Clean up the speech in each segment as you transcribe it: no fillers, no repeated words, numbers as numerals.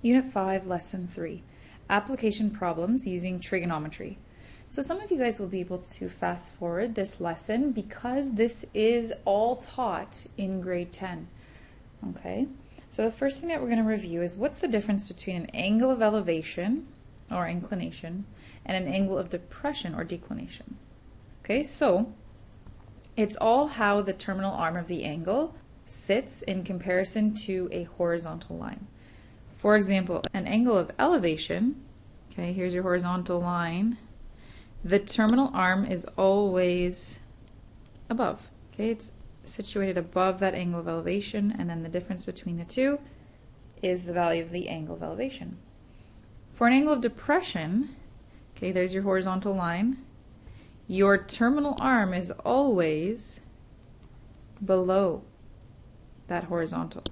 Unit 5, Lesson 3, Application Problems Using Trigonometry. So some of you guys will be able to fast forward this lesson because this is all taught in grade 10. Okay, so the first thing that we're going to review is what's the difference between an angle of elevation or inclination and an angle of depression or declination. Okay, so it's all how the terminal arm of the angle sits in comparison to a horizontal line. For example, an angle of elevation, okay, here's your horizontal line, the terminal arm is always above, okay, it's situated above that angle of elevation, and then the difference between the two is the value of the angle of elevation. For an angle of depression, okay, there's your horizontal line, your terminal arm is always below that horizontal.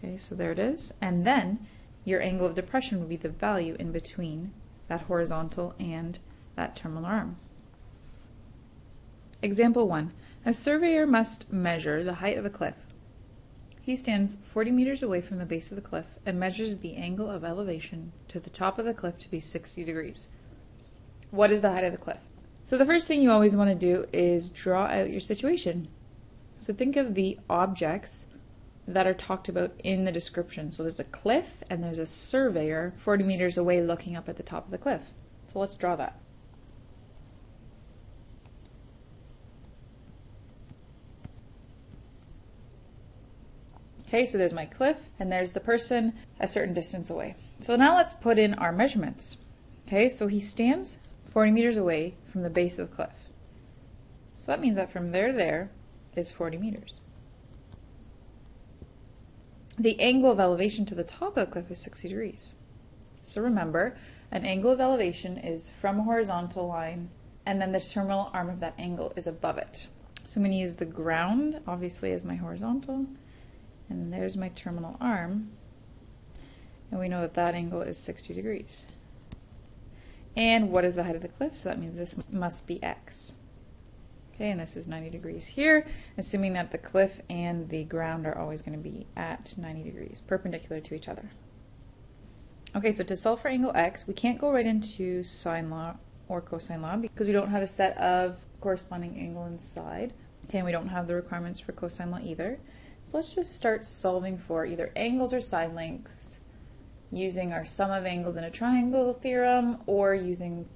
Okay, so there it is. And then your angle of depression would be the value in between that horizontal and that terminal arm. Example 1. A surveyor must measure the height of a cliff. He stands 40 meters away from the base of the cliff and measures the angle of elevation to the top of the cliff to be 60 degrees. What is the height of the cliff? So the first thing you always want to do is draw out your situation. So think of the objects that are talked about in the description. So there's a cliff and there's a surveyor 40 meters away looking up at the top of the cliff. So let's draw that. Okay, so there's my cliff and there's the person a certain distance away. So now let's put in our measurements. Okay, so he stands 40 meters away from the base of the cliff. So that means that from there to there is 40 meters. The angle of elevation to the top of the cliff is 60 degrees. So remember, an angle of elevation is from a horizontal line, and then the terminal arm of that angle is above it. So I'm going to use the ground, obviously, as my horizontal, and there's my terminal arm, and we know that that angle is 60 degrees. And what is the height of the cliff? So that means this must be x. Okay, and this is 90 degrees here, assuming that the cliff and the ground are always going to be at 90 degrees, perpendicular to each other. Okay, so to solve for angle x, we can't go right into sine law or cosine law because we don't have a set of corresponding angle inside. Okay, and we don't have the requirements for cosine law either. So let's just start solving for either angles or side lengths using our sum of angles in a triangle theorem or using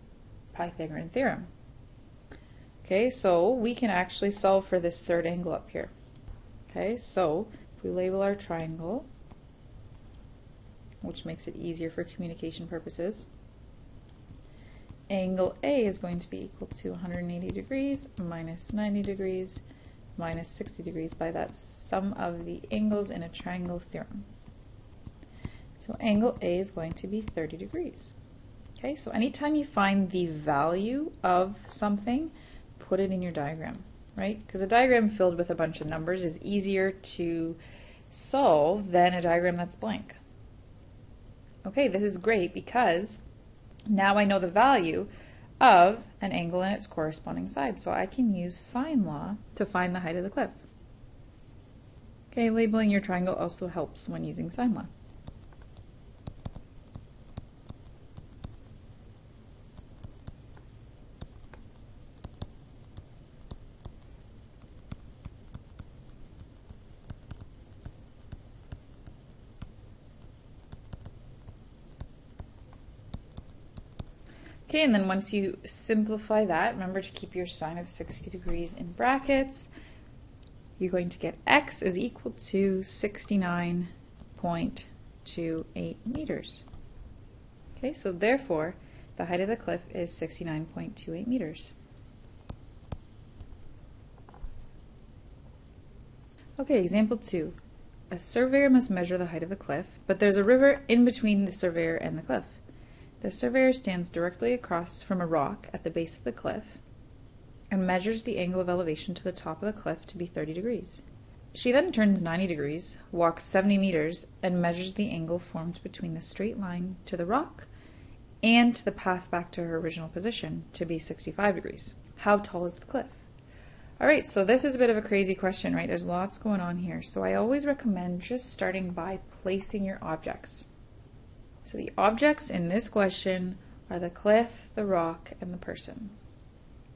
Pythagorean theorem. Okay, so we can actually solve for this third angle up here. Okay, so if we label our triangle, which makes it easier for communication purposes, angle A is going to be equal to 180 degrees minus 90 degrees minus 60 degrees by that sum of the angles in a triangle theorem. So angle A is going to be 30 degrees. Okay, so anytime you find the value of something, put it in your diagram, right? Because a diagram filled with a bunch of numbers is easier to solve than a diagram that's blank. Okay, this is great because now I know the value of an angle and its corresponding side, so I can use sine law to find the height of the cliff. Okay, labeling your triangle also helps when using sine law. Okay, and then once you simplify that, remember to keep your sine of 60 degrees in brackets. You're going to get x is equal to 69.28 meters. Okay, so therefore, the height of the cliff is 69.28 meters. Okay, example 2. A surveyor must measure the height of the cliff, but there's a river in between the surveyor and the cliff. The surveyor stands directly across from a rock at the base of the cliff and measures the angle of elevation to the top of the cliff to be 30 degrees. She then turns 90 degrees, walks 70 meters, and measures the angle formed between the straight line to the rock and to the path back to her original position to be 65 degrees. How tall is the cliff? All right, so this is a bit of a crazy question, right? There's lots going on here. So I always recommend just starting by placing your objects. So the objects in this question are the cliff, the rock, and the person.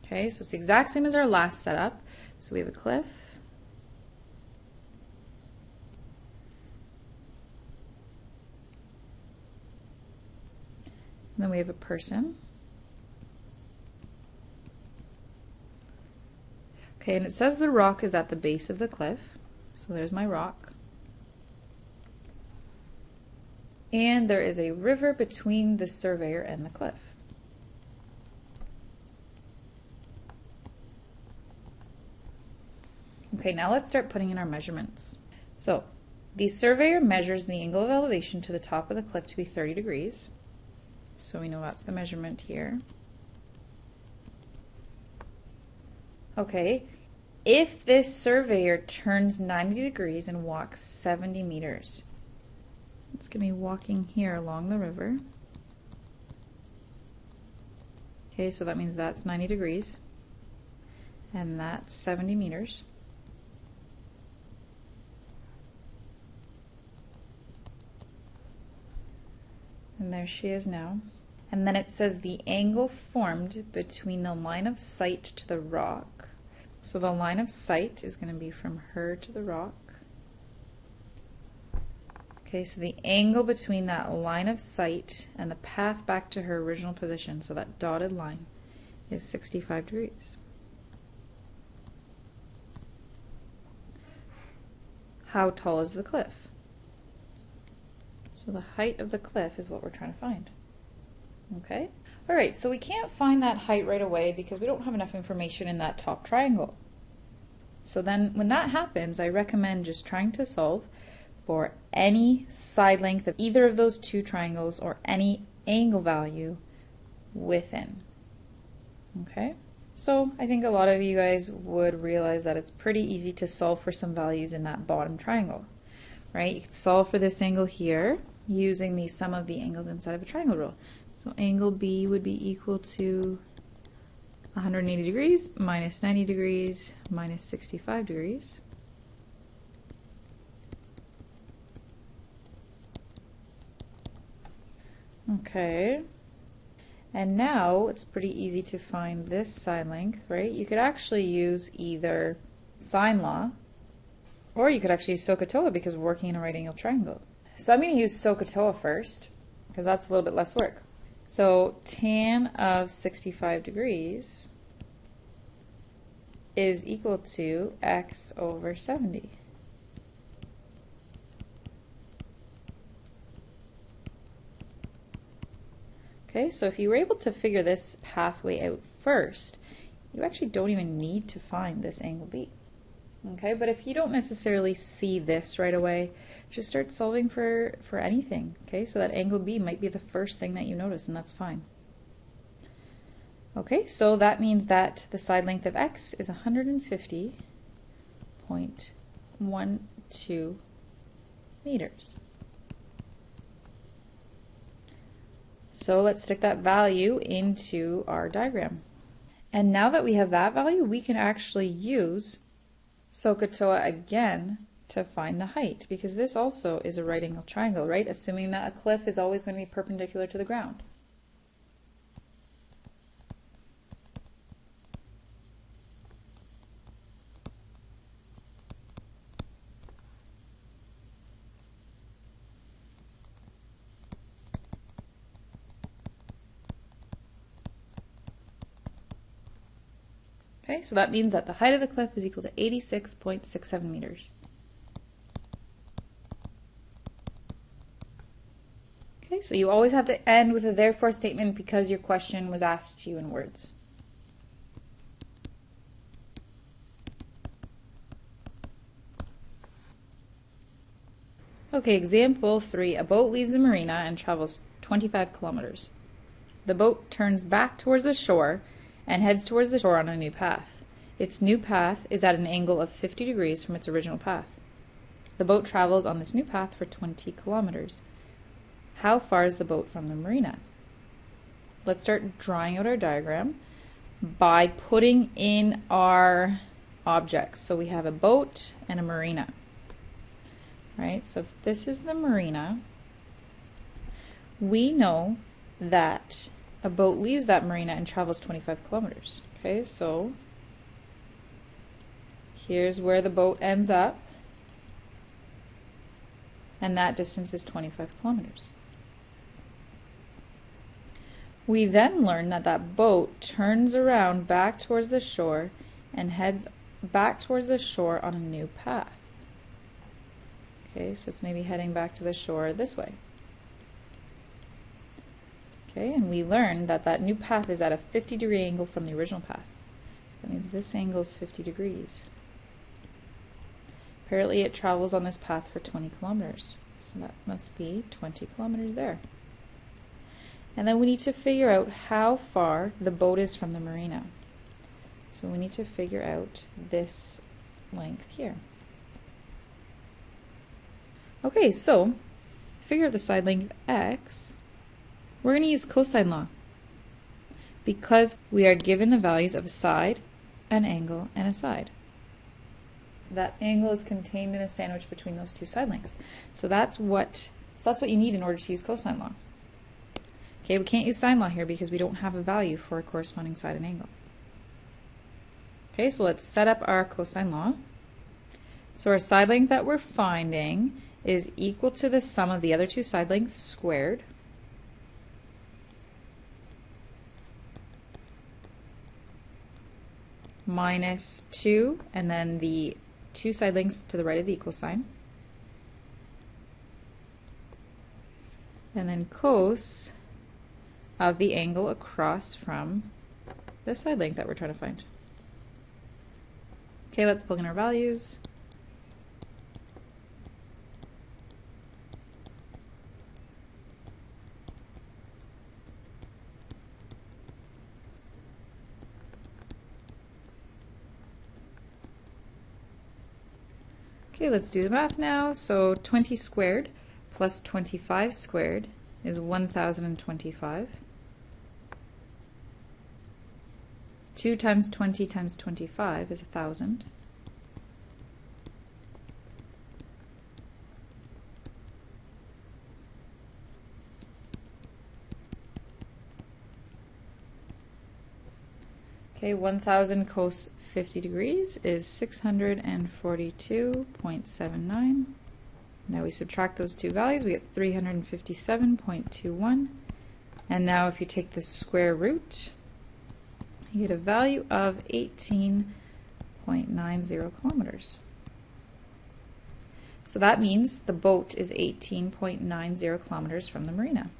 Okay, so it's the exact same as our last setup. So we have a cliff, and then we have a person. Okay, and it says the rock is at the base of the cliff. So there's my rock. And there is a river between the surveyor and the cliff. Okay, now let's start putting in our measurements. So the surveyor measures the angle of elevation to the top of the cliff to be 30 degrees. So we know that's the measurement here. Okay, if this surveyor turns 90 degrees and walks 70 meters, it's going to be walking here along the river. Okay, so that means that's 90 degrees, and that's 70 meters. And there she is now. And then it says the angle formed between the line of sight to the rock. So the line of sight is going to be from her to the rock. Okay, so the angle between that line of sight and the path back to her original position, so that dotted line, is 65 degrees. How tall is the cliff? So the height of the cliff is what we're trying to find. Okay? Alright, so we can't find that height right away because we don't have enough information in that top triangle. So then when that happens, I recommend just trying to solve for any side length of either of those two triangles or any angle value within. Okay? So I think a lot of you guys would realize that it's pretty easy to solve for some values in that bottom triangle. Right? You can solve for this angle here using the sum of the angles inside of a triangle rule. So angle B would be equal to 180 degrees minus 90 degrees minus 65 degrees. Okay, and now it's pretty easy to find this side length, right? You could actually use either sine law, or you could actually use SOHCAHTOA because we're working in a right angle triangle. So I'm going to use SOHCAHTOA first because that's a little bit less work. So tan of 65 degrees is equal to x over 70. Okay, so if you were able to figure this pathway out first, you actually don't even need to find this angle B. Okay, but if you don't necessarily see this right away, just start solving for anything. Okay, so that angle B might be the first thing that you notice, and that's fine. Okay, so that means that the side length of x is 150.12 meters. So let's stick that value into our diagram. And now that we have that value, we can actually use SOHCAHTOA again to find the height, because this also is a right angle triangle, right? Assuming that a cliff is always going to be perpendicular to the ground. Okay, so that means that the height of the cliff is equal to 86.67 meters. Okay, so you always have to end with a therefore statement because your question was asked to you in words. Okay, example 3. A boat leaves the marina and travels 25 kilometers. The boat turns back towards the shore and heads towards the shore on a new path. Its new path is at an angle of 50 degrees from its original path. The boat travels on this new path for 20 kilometers. How far is the boat from the marina? Let's start drawing out our diagram by putting in our objects. So we have a boat and a marina. Right? So if this is the marina, we know that a boat leaves that marina and travels 25 kilometers. Okay, so here's where the boat ends up, and that distance is 25 kilometers. We then learn that that boat turns around back towards the shore and heads back towards the shore on a new path. Okay, so it's maybe heading back to the shore this way. Okay, and we learn that that new path is at a 50-degree angle from the original path. That means this angle is 50 degrees. Apparently it travels on this path for 20 kilometers. So that must be 20 kilometers there. And then we need to figure out how far the boat is from the marina. So we need to figure out this length here. Okay, so to figure out the side length x, we're going to use cosine law because we are given the values of a side, an angle, and a side. That angle is contained in a sandwich between those two side lengths. So that's what you need in order to use cosine law. Okay, we can't use sine law here because we don't have a value for a corresponding side and angle. Okay, so let's set up our cosine law. So our side length that we're finding is equal to the sum of the other two side lengths squared. Minus 2, and then the two side lengths to the right of the equal sign. And then cos of the angle across from the side length that we're trying to find. Okay, let's plug in our values. Okay, let's do the math now. So 20 squared plus 25 squared is 1025. 2 times 20 times 25 is 1000. Okay, 1000 cos 50 degrees is 642.79. Now we subtract those two values, we get 357.21. And now if you take the square root, you get a value of 18.90 kilometers. So that means the boat is 18.90 kilometers from the marina.